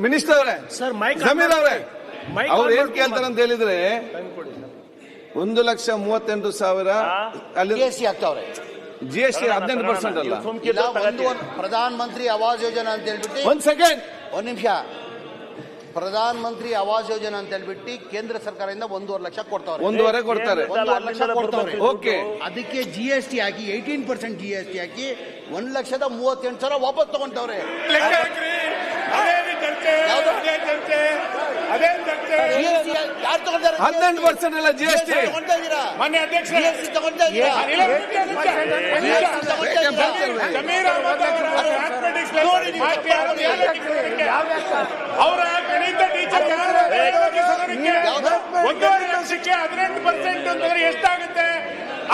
Minister ಅವರೇ, ಜಮೀರ್ ಅವರೇ, ಅವ್ರು ಏನ್ ಕೇಳ್ತಾರೆ ಅಂತ ಹೇಳಿದ್ರೆ 1,38,000 ಅಲ್ಲಿ GST ಆಗ್ತಾವ್ರೆ. GST 18% ಅಲ್ಲ. ಪ್ರಧಾನ ಮಂತ್ರಿ ಆವಾಸ್ ಯೋಜನಾ ಅಂತ ಹೇಳ್ಬಿಟ್ಟು ಒಂದ್ ಸೆಕೆಂಡ್, ಒಂದ್ ನಿಮಿಷ. ಪ್ರಧಾನ ಮಂತ್ರಿ ಆವಾಸ್ ಯೋಜನಾ ಅಂತ ಹೇಳ್ಬಿಟ್ಟು ಕೇಂದ್ರ ಸರ್ಕಾರದಿಂದ 1.5 ಲಕ್ಷ ಕೊಡ್ತಾವ್ರೆ. 1.5 ಕೊಡ್ತಾರೆ. 1.5 ಲಕ್ಷ ಕೊಡ್ತಾವ್ರೆ. ಓಕೆ, ಅದಕ್ಕೆ GST ಹಾಕಿ 18% GST ಹಾಕಿ 1,38,000 ವಾಪಸ್ ತಗೊಂಡವ್ರೆ. ಯಾರು ತಗೊಂಡಾರೆ? 18% ಅಲ್ಲ GST. ತಗೊಂತಾ ಇದ್ದೀರಾ? ಮಾನ್ಯ ಅಧ್ಯಕ್ಷ, GST ತಗೊಂತಾ ಇದ್ದೀರಾ? ಅವರ ಗಣಿತ ಟೀಚರ್ 1.5 ಲಕ್ಷಕ್ಕೆ 18% ಅಂತಂದ್ರೆ ಎಷ್ಟಾಗುತ್ತೆ?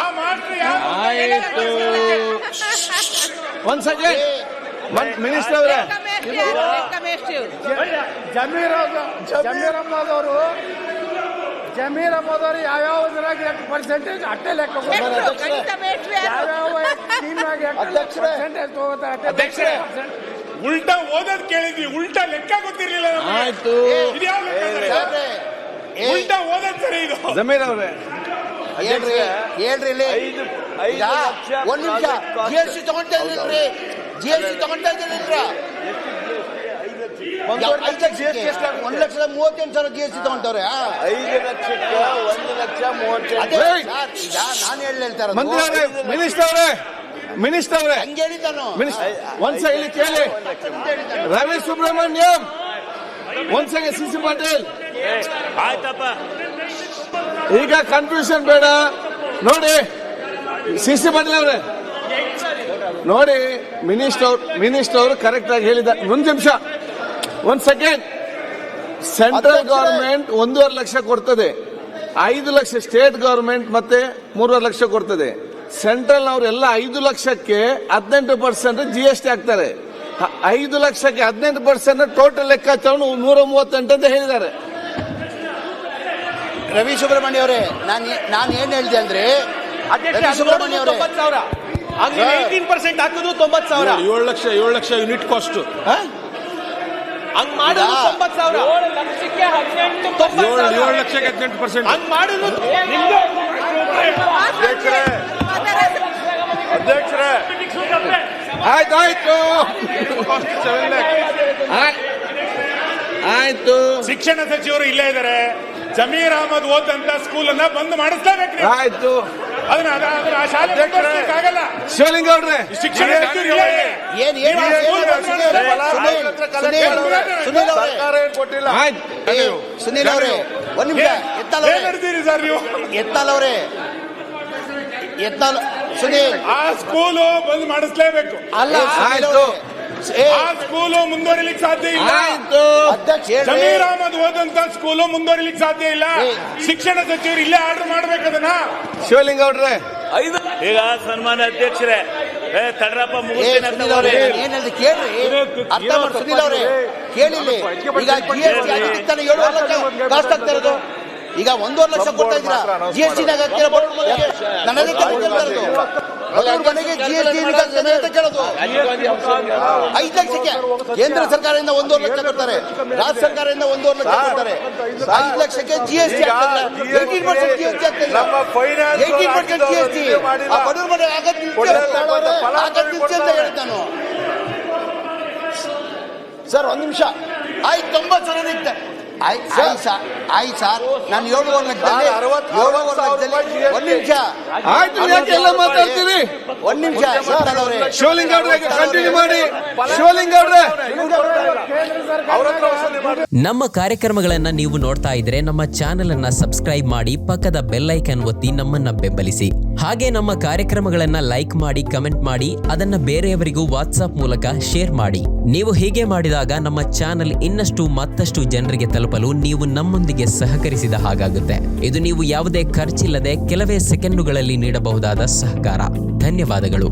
ಆ ಮಾಸ್ಟರ್ ಆಯ್ತು, ಒಂದ್ ಸೆಕೆಂಡ್. ಮಿನಿಸ್ಟರ್ ಅವರೇ, ಜಮೀರ್ ಅಹಮದ್ ಅವರು ಯಾವ್ಯಾವ್ದ್ರಾಗ 8% ಅಟ್ಟೆ ಲೆಕ್ಕ ಅಧ್ಯಕ್ಷರೇ, ಉಲ್ಟಾ ಓದೋದ್ ಕೇಳಿದ್ವಿ, ಉಲ್ಟಾ ಲೆಕ್ಕ ಗೊತ್ತಿರ್ಲಿಲ್ಲ. ಆಯ್ತು, ಉಲ್ಟಾ ಓದೋದ್ ಸರಿ ಇದು. ಜಮೀರ್ ಅವರೇ ಹೇಳ್ರಿ ಇಲ್ಲಿ. ಒಂದ್ ನಿಮಿಷ. GST ತಗೊಂತಾ ಇದ್ರಿ, GST ತಗೊಂತಾ ಇದ್ರಿ. 1,38,000 GST ತಗೊಂಡವ್ರೆ. 5 ಲಕ್ಷಕ್ಕೆ 1,38,000. ನಾನು ಹೇಳ್ತಾರೆ ಮಿನಿಸ್ಟರ್ ಅವರೇ ಹಂಗೆ ಹೇಳಿದ್ದಾನು. ಒಂದ್ಸಲ ಇಲ್ಲಿ ಕೇಳಿ. ರವಿ ಸುಬ್ರಹ್ಮಣ್ಯಂ, ಒಂದ್ಸಲ CC ಪಾಟೀಲ್. ಆಯ್ತಪ್ಪ, ಈಗ ಕನ್ಫ್ಯೂಷನ್ ಬೇಡ ನೋಡಿ. CC ಪಾಟೀಲ್ ಅವರೇ ನೋಡಿ, ಮಿನಿಸ್ಟರ್ ಅವರು ಕರೆಕ್ಟ್ ಆಗಿ ಹೇಳಿದ. ಒಂದ್ ನಿಮಿಷ, ಒಂದ್ ಸೆಕೆಂಡ್. ಸೆಂಟ್ರಲ್ ಗವರ್ಮೆಂಟ್ 1.5 ಲಕ್ಷ ಕೊಡ್ತದೆ, 5 ಲಕ್ಷ ಸ್ಟೇಟ್ ಗವರ್ಮೆಂಟ್ ಮತ್ತೆ 3.5 ಲಕ್ಷ ಕೊಡ್ತದೆ. ಸೆಂಟ್ರಲ್ ಅವರೆಲ್ಲ 5 ಲಕ್ಷಕ್ಕೆ 18% GST ಹಾಕ್ತಾರೆ. 5 ಲಕ್ಷಕ್ಕೆ 18% ಟೋಟಲ್ ಲೆಕ್ಕಾಚಾರ 138 ಅಂತ ಹೇಳಿದ್ದಾರೆ. ರವಿ ಸುಬ್ರಹ್ಮಣ್ಯ ಅವರೇ, ನಾನು ಏನ್ ಹೇಳಿದೆ ಅಂದ್ರೆ, ರವಿ ಸುಬ್ರಹ್ಮಣ್ಯ ಅವರೇ 90,000 18% ಹಾಕಿದ್ರು 90,000. 7 ಲಕ್ಷ ಯೂನಿಟ್ ಕಾಸ್ಟ್. ಹಂಗ್ ಮಾಡಿದ್ರು 90,000. 7 ಲಕ್ಷಕ್ಕೆ 18%. ಹಂಗ್ ಮಾಡಿದ್ರು ಅಧ್ಯಕ್ಷರೇ ಆಯ್ತಾಯ್ತು ಆಯ್ತು. ಶಿಕ್ಷಣ ಸಚಿವರು ಇಲ್ಲೇ ಇದ್ದಾರೆ. ಜಮೀರ್ ಅಹಮದ್ ಓದಂತ ಸ್ಕೂಲ್ ಅನ್ನ ಬಂದ್ ಮಾಡಿಸ್ಲೇಬೇಕು. ಆಯ್ತು, ಅದನ್ನ ಆ ಶಾಲೆ ಆಗಲ್ಲ. ಶಿವಲಿಂಗ ಅವ್ರೆ, ಶಿಕ್ಷಣ ಸಚಿವರು ಇಲ್ಲೇ ಇದೆ. ಸುನೀಲ್ ಅವರೇ ಒಂದ್ ನಿಮಿಷ. ನಡೆದಿರಿ ಸರ್ ನೀವು. ಸುನೀಲ್, ಆ ಸ್ಕೂಲು ಬಂದ್ ಮಾಡಿಸ್ಲೇಬೇಕು. ಅಲ್ಲ, ಆ ಸ್ಕೂಲು ಮುಂದುವರಿಲಿಕ್ಕೆ ಸಾಧ್ಯ ಇಲ್ಲ. ಜಮೀರ್ ಅಹಮದ್ ಓದಂತ ಸ್ಕೂಲು ಮುಂದುವರಿಲಿಕ್ಕೆ ಸಾಧ್ಯ ಇಲ್ಲ. ಶಿಕ್ಷಣ ಸಚಿವರು ಇಲ್ಲೇ ಆರ್ಡರ್ ಮಾಡ್ಬೇಕದನ್ನ. ಶಿವಲಿಂಗ ಅವ್ರೆ, ಈಗ ಸನ್ಮಾನ್ಯ ಅಧ್ಯಕ್ಷರೇ ತಡ್ರಪ್ಪ ಏನ್ ಹೇಳ್ದೆ ಕೇಳ್ರಿ, ಅರ್ಥ ಮಾಡಿ. ಸುನೀಲ್ ಅವರೇ ಕೇಳಿಲ್ಲ. ಈಗ GST ಆಗಿದ್ದಾನೆ 7 ಲಕ್ಷ ಕಾಸ್ಟ್ ಆಗ್ತಾ ಇರೋದು. ಈಗ 1.5 ಲಕ್ಷ ಕೊಡ್ತಾ ಇದ್ದೀರಾ GST ನಾಗ ಹಾಕ್ತೀರಾ? ನನಗೆ ಬಡವ್ರ ಮನೆಗೆ GST ಕೇಳೋದು. 5 ಲಕ್ಷಕ್ಕೆ ಕೇಂದ್ರ ಸರ್ಕಾರದಿಂದ 1.5 ಲಕ್ಷ ಕೊಡ್ತಾರೆ, ರಾಜ್ಯ ಸರ್ಕಾರದಿಂದ 1.5 ಲಕ್ಷ ಕೊಡ್ತಾರೆ. 5 ಲಕ್ಷಕ್ಕೆ GST 18% GST ಆಗ್ತದೆ. 18% GST ಆ ಬಡವ್ರ ಮನೆ ಆಗದ್ ಅಂತ ಹೇಳಿದ್ ನಾನು. ಸರ್ ಒಂದ್ ನಿಮಿಷ. ಆಯ್ತು, 90,000 ನಿಂತೆ. ಆಯ್ತು ಸರ್, ನಾನು 7.5 ಲಕ್ಷದಲ್ಲಿ ಒಂದ್ ನಿಮಿಷ. ಎಲ್ಲ ಮಾತಾಡ್ತೀರಿ. ಒಂದ್ ನಿಮಿಷ. ಶಿವಲಿಂಗ ಅವ್ರೆ ಕಂಟಿನ್ಯೂ ಮಾಡಿ. ಶಿವಲಿಂಗ ಅವ್ರೆ, ನಮ್ಮ ಕಾರ್ಯಕ್ರಮಗಳನ್ನ ನೀವು ನೋಡ್ತಾ ಇದ್ರೆ ನಮ್ಮ ಚಾನೆಲ್ ಅನ್ನ ಸಬ್ಸ್ಕ್ರೈಬ್ ಮಾಡಿ, ಪಕ್ಕದ ಬೆಲ್ ಐಕಾನ್ ಒತ್ತಿ ನಮ್ಮನ್ನ ಬೆಂಬಲಿಸಿ. ಹಾಗೆ ನಮ್ಮ ಕಾರ್ಯಕ್ರಮಗಳನ್ನ ಲೈಕ್ ಮಾಡಿ, ಕಮೆಂಟ್ ಮಾಡಿ, ಅದನ್ನ ಬೇರೆಯವರಿಗೂ ವಾಟ್ಸ್ಆಪ್ ಮೂಲಕ ಶೇರ್ ಮಾಡಿ. ನೀವು ಹೀಗೆ ಮಾಡಿದಾಗ ನಮ್ಮ ಚಾನೆಲ್ ಇನ್ನಷ್ಟು ಮತ್ತಷ್ಟು ಜನರಿಗೆ ತಲುಪಲು ನೀವು ನಮ್ಮೊಂದಿಗೆ ಸಹಕರಿಸಿದ ಹಾಗಾಗುತ್ತೆ. ಇದು ನೀವು ಯಾವುದೇ ಖರ್ಚಿಲ್ಲದೆ ಕೆಲವೇ ಸೆಕೆಂಡುಗಳಲ್ಲಿ ನೀಡಬಹುದಾದ ಸಹಕಾರ. ಧನ್ಯವಾದಗಳು.